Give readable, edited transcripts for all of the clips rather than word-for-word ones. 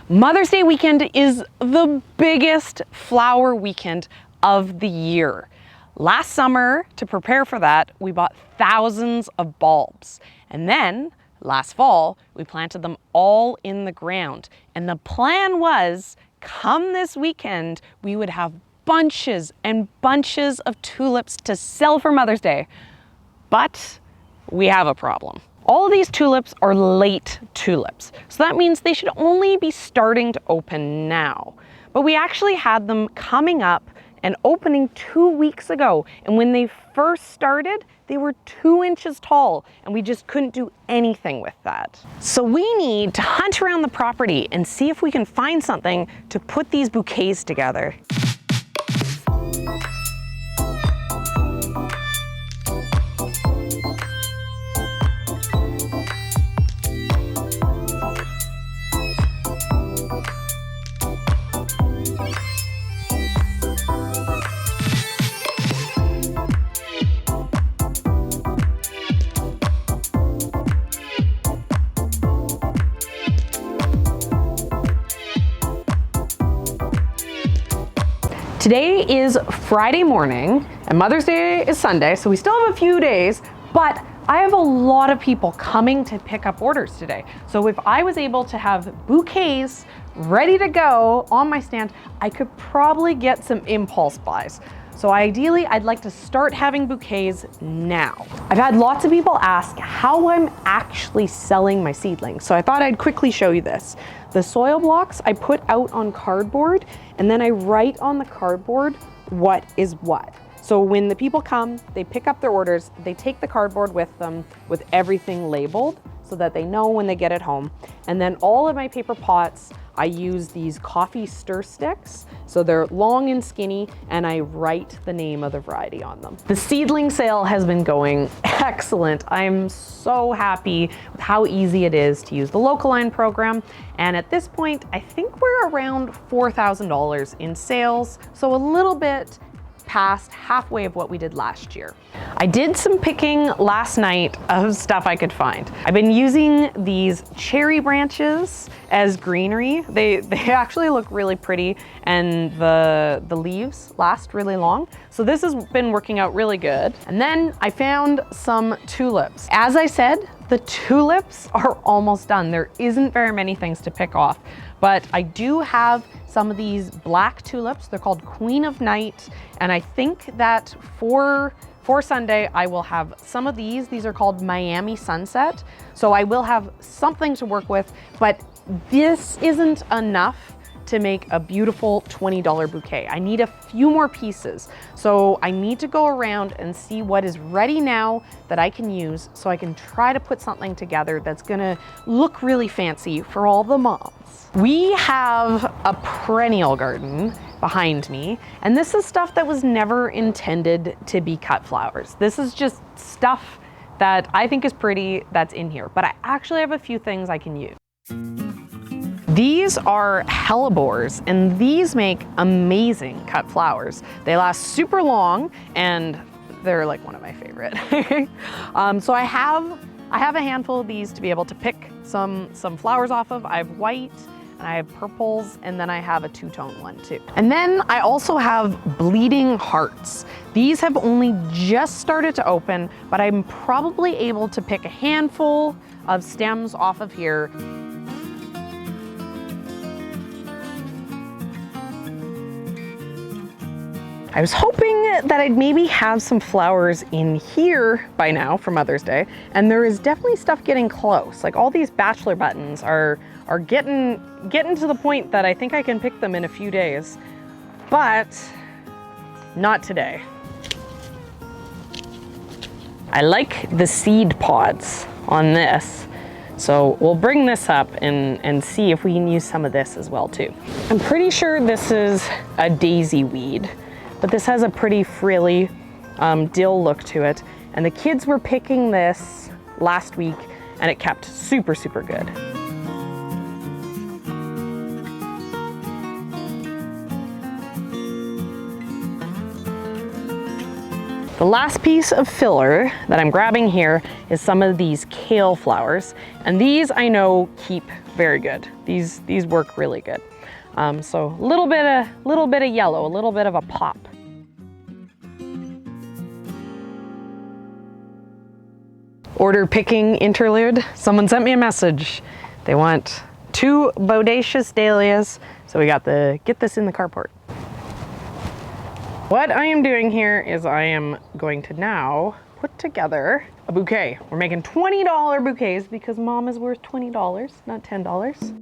Mother's Day weekend is the biggest flower weekend of the year. Last summer, to prepare for that, we bought thousands of bulbs. And then last fall, we planted them all in the ground. And the plan was, come this weekend, we would have bunches and bunches of tulips to sell for Mother's Day. But we have a problem. All of these tulips are late tulips, so that means they should only be starting to open now. But we actually had them coming up and opening 2 weeks ago, and when they first started, they were 2 inches tall, and we just couldn't do anything with that. So we need to hunt around the property and see if we can find something to put these bouquets together. Today is Friday morning and Mother's Day is Sunday, so we still have a few days, but I have a lot of people coming to pick up orders today. So if I was able to have bouquets ready to go on my stand, I could probably get some impulse buys. So ideally, I'd like to start having bouquets now. I've had lots of people ask how I'm actually selling my seedlings, so I thought I'd quickly show you this. The soil blocks I put out on cardboard, and then I write on the cardboard what is what. So when the people come, they pick up their orders, they take the cardboard with them with everything labeled so that they know when they get it home. And then all of my paper pots, I use these coffee stir sticks. So they're long and skinny, and I write the name of the variety on them. The seedling sale has been going excellent. I'm so happy with how easy it is to use the Local Line program. And at this point, I think we're around $4,000 in sales. So a little bit past halfway of what we did last year. I did some picking last night of stuff I could find. I've been using these cherry branches as greenery. They actually look really pretty, and the leaves last really long. So this has been working out really good. And then I found some tulips. As I said, the tulips are almost done. There isn't very many things to pick off, but I do have some of these black tulips. They're called Queen of Night, and I think that for Sunday I will have some of these. These are called Miami Sunset, so I will have something to work with, but this isn't enough to make a beautiful $20 bouquet. I need a few more pieces. So I need to go around and see what is ready now that I can use, so I can try to put something together that's gonna look really fancy for all the moms. We have a perennial garden behind me, and this is stuff that was never intended to be cut flowers. This is just stuff that I think is pretty that's in here, but I actually have a few things I can use. These are hellebores, and these make amazing cut flowers. They last super long, and they're like one of my favorite. So I have a handful of these to be able to pick some flowers off of. I have white, and I have purples, and then I have a two-tone one too. And then I also have bleeding hearts. These have only just started to open, but I'm probably able to pick a handful of stems off of here. I was hoping that I'd maybe have some flowers in here by now for Mother's Day, and there is definitely stuff getting close. Like all these bachelor buttons are getting to the point that I think I can pick them in a few days, but not today. I like the seed pods on this, so we'll bring this up and see if we can use some of this as well too. I'm pretty sure this is a daisy weed, but this has a pretty frilly dill look to it. And the kids were picking this last week, and it kept super, super good. The last piece of filler that I'm grabbing here is some of these kale flowers. And these I know keep very good. These work really good. So a little bit of yellow, a little bit of a pop. Order picking interlude. Someone sent me a message. They want 2 bodacious dahlias. So we got the get this in the carport. What I am doing here is I am going to now put together a bouquet. We're making $20 bouquets because mom is worth $20, not $10.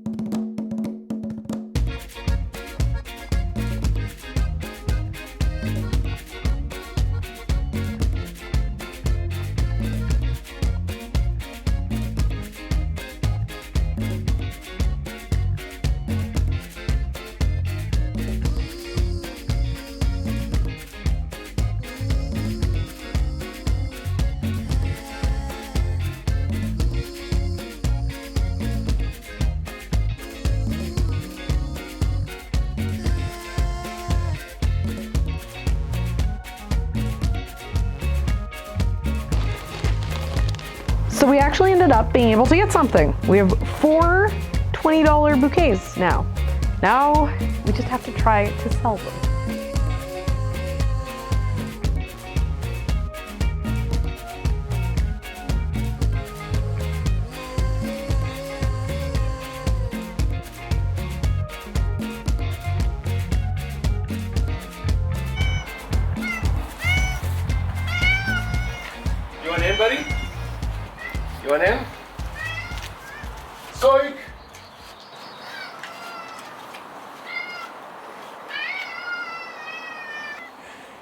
So we actually ended up being able to get something. We have 4 $20 bouquets now. Now we just have to try to sell them. You want in, buddy? You want in? Psych!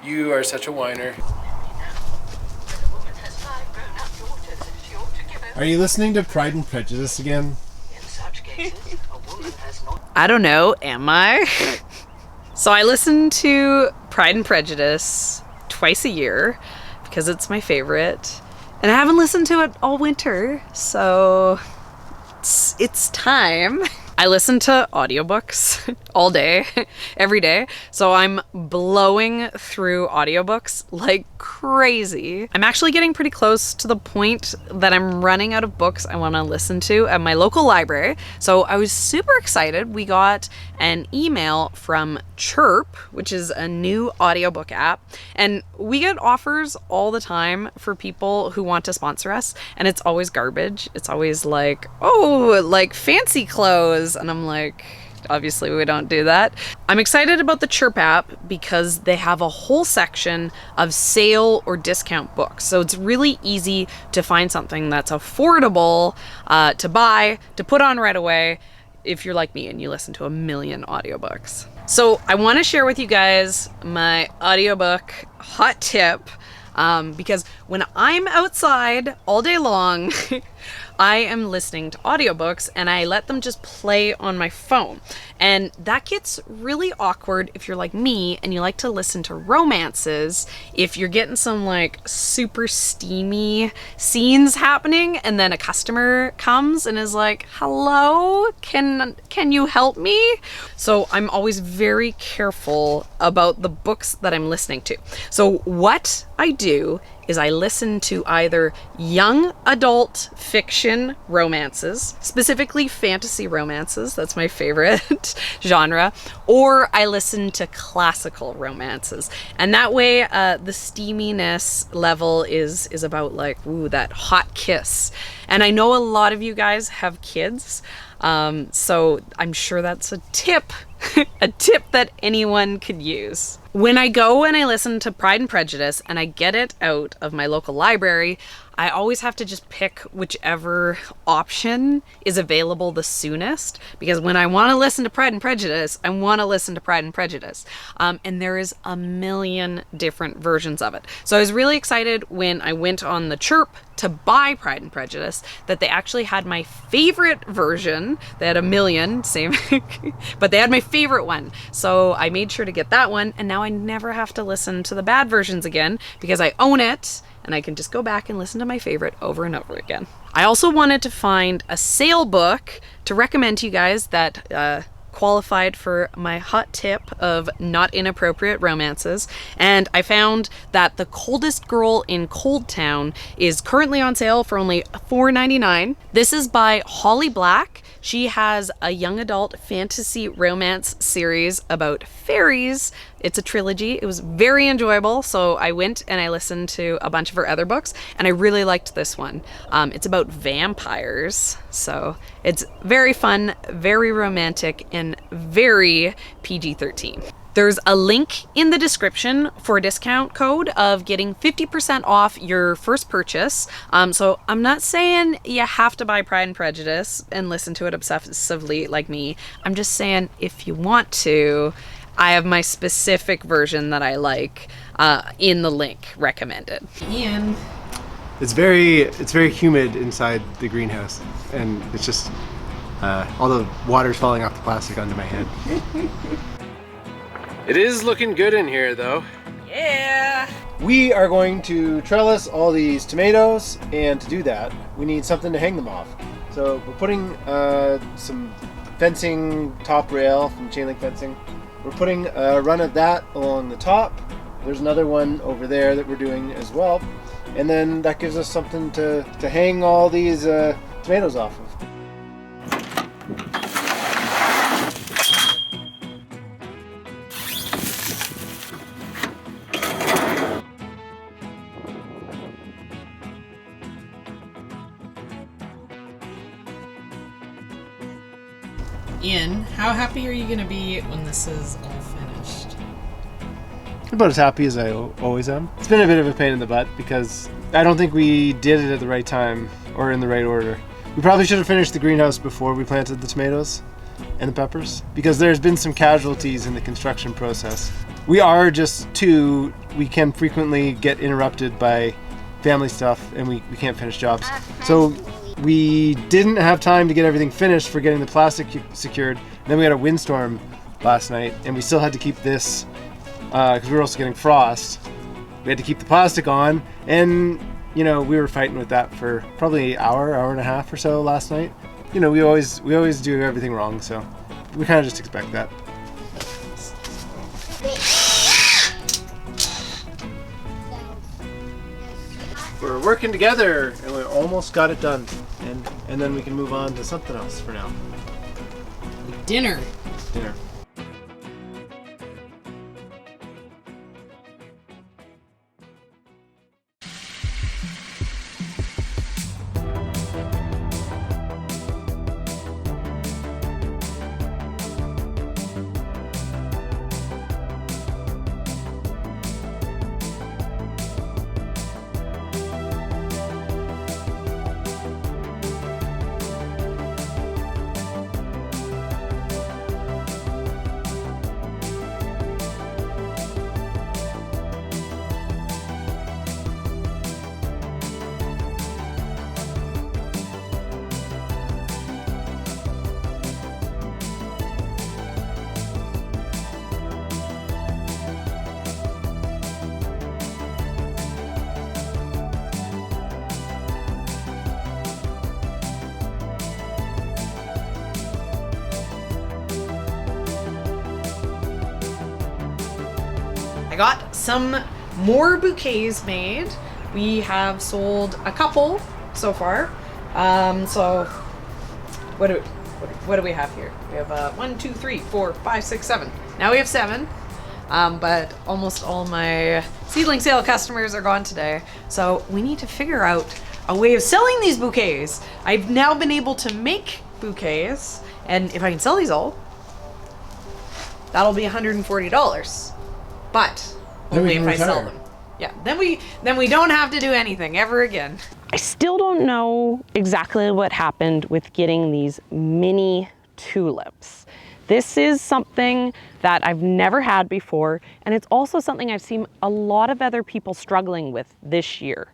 You are such a whiner. Are you listening to Pride and Prejudice again? I don't know, am I? So I listen to Pride and Prejudice twice a year because it's my favorite. And I haven't listened to it all winter, so it's time. I listen to audiobooks all day, every day. So I'm blowing through audiobooks like crazy. I'm actually getting pretty close to the point that I'm running out of books I want to listen to at my local library. So I was super excited. We got an email from Chirp, which is a new audiobook app. And we get offers all the time for people who want to sponsor us. And it's always garbage. It's always like, oh, like fancy clothes. And I'm like, obviously we don't do that. I'm excited about the Chirp app because they have a whole section of sale or discount books. So it's really easy to find something that's affordable to buy, to put on right away if you're like me and you listen to a million audiobooks. So I want to share with you guys my audiobook hot tip because when I'm outside all day long, I am listening to audiobooks and I let them just play on my phone. And that gets really awkward if you're like me and you like to listen to romances, if you're getting some like super steamy scenes happening and then a customer comes and is like, hello, can you help me? So I'm always very careful about the books that I'm listening to. So what I do is I listen to either young adult fiction romances, specifically fantasy romances, that's my favorite genre, or I listen to classical romances. And that way the steaminess level is about like, ooh, that hot kiss. And I know a lot of you guys have kids, so I'm sure that's a tip, a tip that anyone could use. When I go and I listen to Pride and Prejudice and I get it out of my local library, I always have to just pick whichever option is available the soonest, because when I want to listen to Pride and Prejudice, I want to listen to Pride and Prejudice. And there is a million different versions of it. So I was really excited when I went on the Chirp to buy Pride and Prejudice that they actually had my favorite version. They had a million, same, but they had my favorite one. So I made sure to get that one, and now I never have to listen to the bad versions again because I own it and I can just go back and listen to my favorite over and over again. I also wanted to find a sale book to recommend to you guys that qualified for my hot tip of not inappropriate romances, and I found that The Coldest Girl in Cold Town is currently on sale for only $4.99. This is by Holly Black. She has a young adult fantasy romance series about fairies. It's a trilogy. It was very enjoyable, so I went and I listened to a bunch of her other books, and I really liked this one. It's about vampires, so it's very fun, very romantic, and very PG-13. There's a link in the description for a discount code of getting 50% off your first purchase. So I'm not saying you have to buy Pride and Prejudice and listen to it obsessively like me. I'm just saying if you want to, I have my specific version that I like in the link recommended. Ian. It's very humid inside the greenhouse, and it's just all the water's falling off the plastic onto my head. It is looking good in here, though. Yeah. We are going to trellis all these tomatoes, and to do that, we need something to hang them off. So we're putting some fencing top rail from chain link fencing. We're putting a run of that along the top. There's another one over there that we're doing as well. And then that gives us something to hang all these tomatoes off of. Ian, how happy are you going to be when this is all finished? About as happy as I always am. It's been a bit of a pain in the butt because I don't think we did it at the right time or in the right order. We probably should have finished the greenhouse before we planted the tomatoes and the peppers, because there's been some casualties in the construction process. We are just two. We can frequently get interrupted by family stuff, and we can't finish jobs. So we didn't have time to get everything finished for getting the plastic secured. And then we had a windstorm last night, and we still had to keep this because we were also getting frost. We had to keep the plastic on, and we were fighting with that for probably an hour and a half or so last night. We always do everything wrong, so we kind of just expect that. We're working together, and we almost got it done, and then we can move on to something else for now. Dinner. I got some more bouquets made. We have sold a couple so far. So what do we have here? We have 1, 2, 3, 4, 5, 6, 7. Now we have 7. But almost all my seedling sale customers are gone today. So we need to figure out a way of selling these bouquets. I've now been able to make bouquets, and if I can sell these all, that'll be $140. But only if I sell them. Yeah, then we don't have to do anything ever again. I still don't know exactly what happened with getting these mini tulips. This is something that I've never had before, and it's also something I've seen a lot of other people struggling with this year.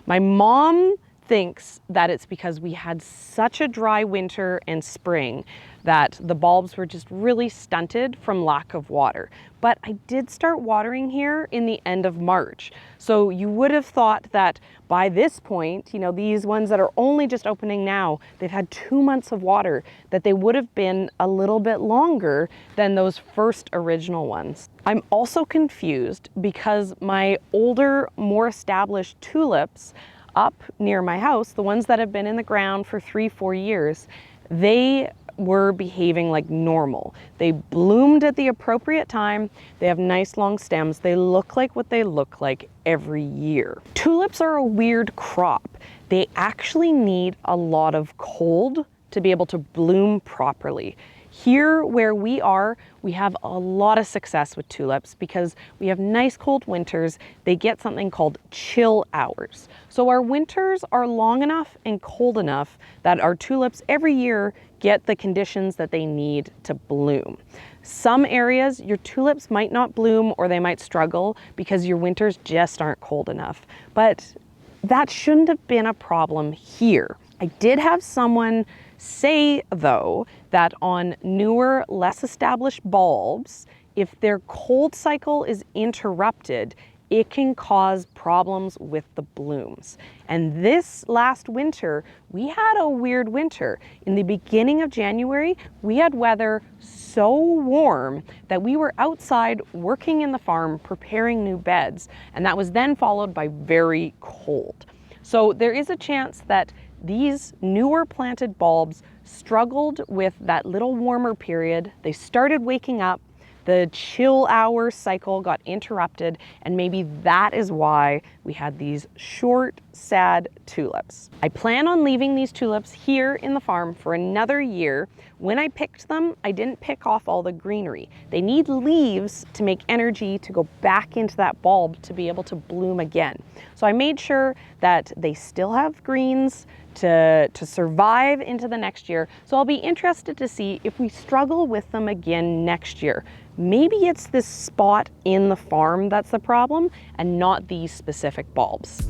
My mom thinks that it's because we had such a dry winter and spring that the bulbs were just really stunted from lack of water. But I did start watering here in the end of March. So you would have thought that by this point, you know, these ones that are only just opening now, they've had 2 months of water, that they would have been a little bit longer than those first original ones. I'm also confused because my older, more established tulips up near my house, the ones that have been in the ground for 3-4 years, they were behaving like normal. They bloomed at the appropriate time. They have nice long stems. They look like what they look like every year. Tulips are a weird crop. They actually need a lot of cold to be able to bloom properly. Here where we are, we have a lot of success with tulips because we have nice cold winters. They get something called chill hours. So our winters are long enough and cold enough that our tulips every year get the conditions that they need to bloom. Some areas, your tulips might not bloom or they might struggle because your winters just aren't cold enough. But that shouldn't have been a problem here. I did have someone say, though, that on newer, less established bulbs, if their cold cycle is interrupted, it can cause problems with the blooms. And this last winter, we had a weird winter. In the beginning of January, we had weather so warm that we were outside working in the farm preparing new beds, and that was then followed by very cold. So there is a chance that these newer planted bulbs struggled with that little warmer period. They started waking up, the chill hour cycle got interrupted, and maybe that is why we had these short, sad tulips. I plan on leaving these tulips here in the farm for another year. When I picked them, I didn't pick off all the greenery. They need leaves to make energy to go back into that bulb to be able to bloom again. So I made sure that they still have greens to survive into the next year. So I'll be interested to see if we struggle with them again next year. Maybe it's this spot in the farm that's the problem and not these specific bulbs.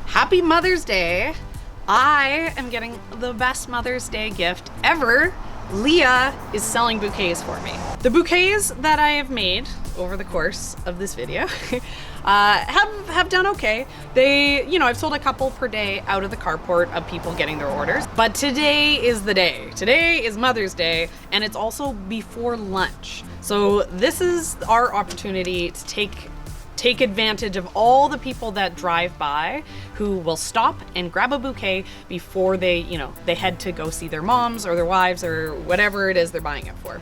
Happy Mother's Day. I am getting the best Mother's Day gift ever. Leah is selling bouquets for me. The bouquets that I have made over the course of this video have done okay. They, you know, I've sold a couple per day out of the carport of people getting their orders, but today is the day. Today is Mother's Day, and it's also before lunch. So this is our opportunity to take advantage of all the people that drive by who will stop and grab a bouquet before they head to go see their moms or their wives or whatever it is they're buying it for.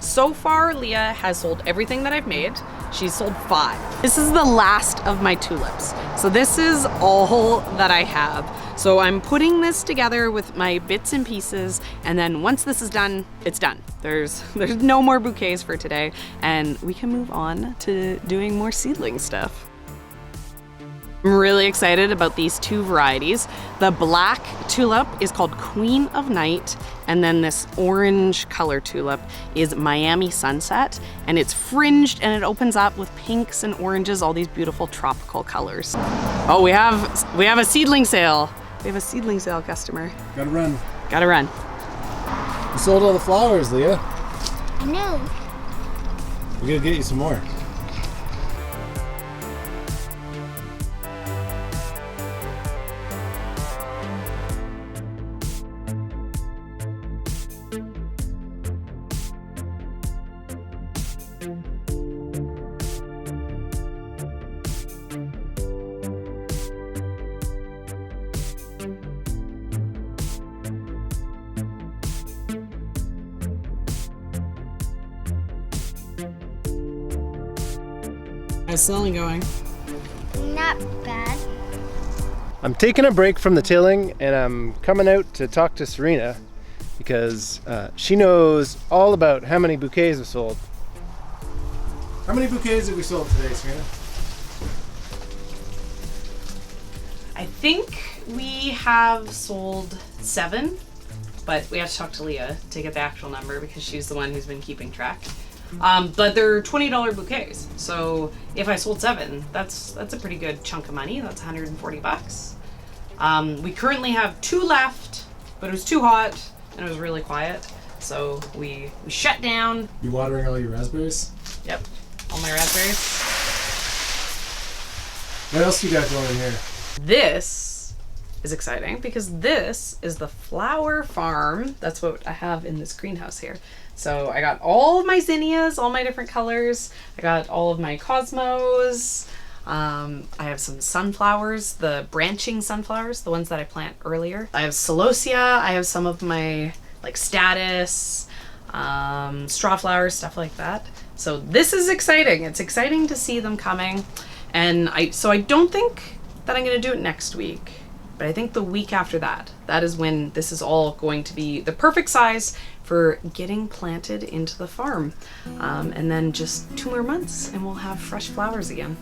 So far, Leah has sold everything that I've made. She's sold 5. This is the last of my tulips. So this is all that I have. So I'm putting this together with my bits and pieces, and then once this is done, it's done. There's no more bouquets for today, and we can move on to doing more seedling stuff. I'm really excited about these 2 varieties. The black tulip is called Queen of Night, and then this orange color tulip is Miami Sunset, and it's fringed and it opens up with pinks and oranges, all these beautiful tropical colors. Oh, we have a seedling sale. We have a seedling sale customer. Gotta run. Gotta run. You sold all the flowers, Leah. I know. We're gonna get you some more. How's selling going? Not bad. I'm taking a break from the tilling and I'm coming out to talk to Serina because she knows all about how many bouquets have sold. How many bouquets have we sold today, Serina? I think we have sold 7, but we have to talk to Leah to get the actual number because she's the one who's been keeping track. But they're $20 bouquets. So if I sold 7, that's a pretty good chunk of money. That's $140. We currently have 2 left, but it was too hot and it was really quiet. So we shut down. You watering all your raspberries? Yep, all my raspberries. What else you got going here? This is exciting because this is the flower farm. That's what I have in this greenhouse here. So I got all of my zinnias, all my different colors. I got all of my cosmos. I have some sunflowers, the branching sunflowers, the ones that I plant earlier. I have celosia. I have some of my like status, straw flowers, stuff like that. So this is exciting. It's exciting to see them coming. And I don't think that I'm going to do it next week, but I think the week after that is when this is all going to be the perfect size for getting planted into the farm. And then just 2 more months and we'll have fresh flowers again.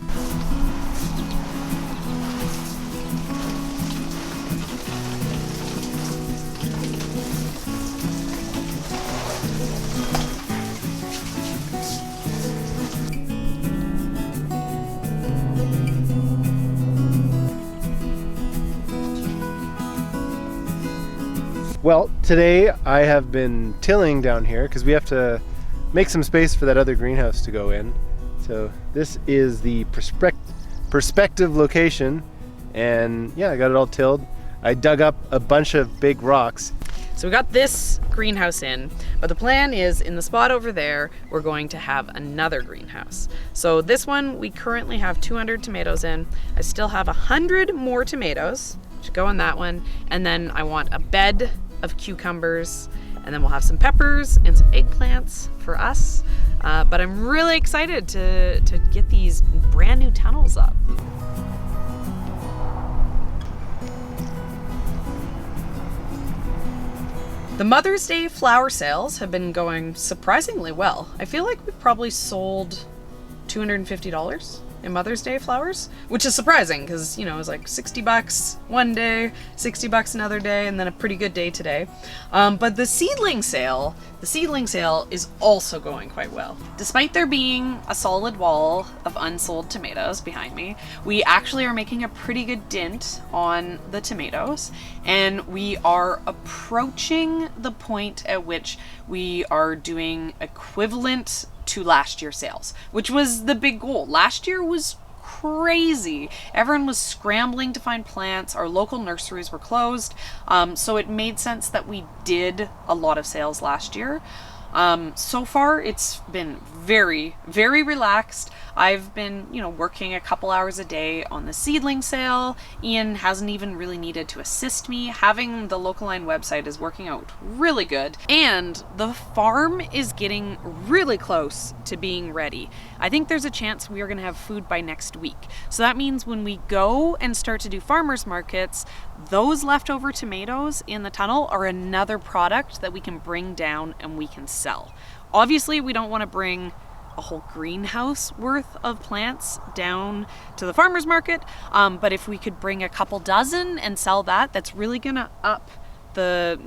Well, today I have been tilling down here because we have to make some space for that other greenhouse to go in. So this is the perspective location, and yeah, I got it all tilled. I dug up a bunch of big rocks. So we got this greenhouse in, but the plan is in the spot over there, we're going to have another greenhouse. So this one, we currently have 200 tomatoes in. I still have 100 more tomatoes to go in that one. And then I want a bed of cucumbers, and then we'll have some peppers and some eggplants for us. But I'm really excited to get these brand new tunnels up. The Mother's Day flower sales have been going surprisingly well. I feel like we've probably sold $250 in Mother's Day flowers, which is surprising because, it was like $60 one day, $60 another day, and then a pretty good day today. But the seedling sale is also going quite well. Despite there being a solid wall of unsold tomatoes behind me, we actually are making a pretty good dent on the tomatoes, and we are approaching the point at which we are doing equivalent to last year's sales, which was the big goal. Last year was crazy. Everyone was scrambling to find plants. Our local nurseries were closed. So it made sense that we did a lot of sales last year. So far, it's been very, very relaxed. I've been, working a couple hours a day on the seedling sale. Ian hasn't even really needed to assist me. Having the Local Line website is working out really good. And the farm is getting really close to being ready. I think there's a chance we are going to have food by next week. So that means when we go and start to do farmers markets, those leftover tomatoes in the tunnel are another product that we can bring down and we can sell. Obviously, we don't want to bring a whole greenhouse worth of plants down to the farmer's market, but if we could bring a couple dozen and sell that, that's really gonna up the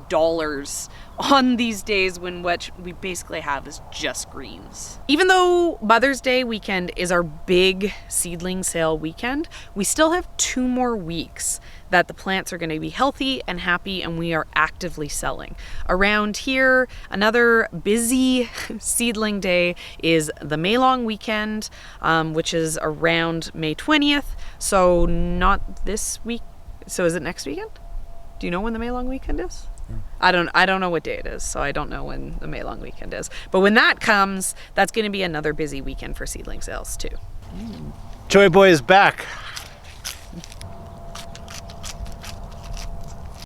dollars on these days when what we basically have is just greens. Even though Mother's Day weekend is our big seedling sale weekend, we still have 2 more weeks that the plants are going to be healthy and happy, and we are actively selling. Around here, another busy seedling day is the May long weekend, which is around May 20th. So not this week. So is it next weekend? Do you know when the May long weekend is? I don't know what day it is, so I don't know when the May long weekend is. But when that comes, that's going to be another busy weekend for seedling sales too. Joy Boy is back.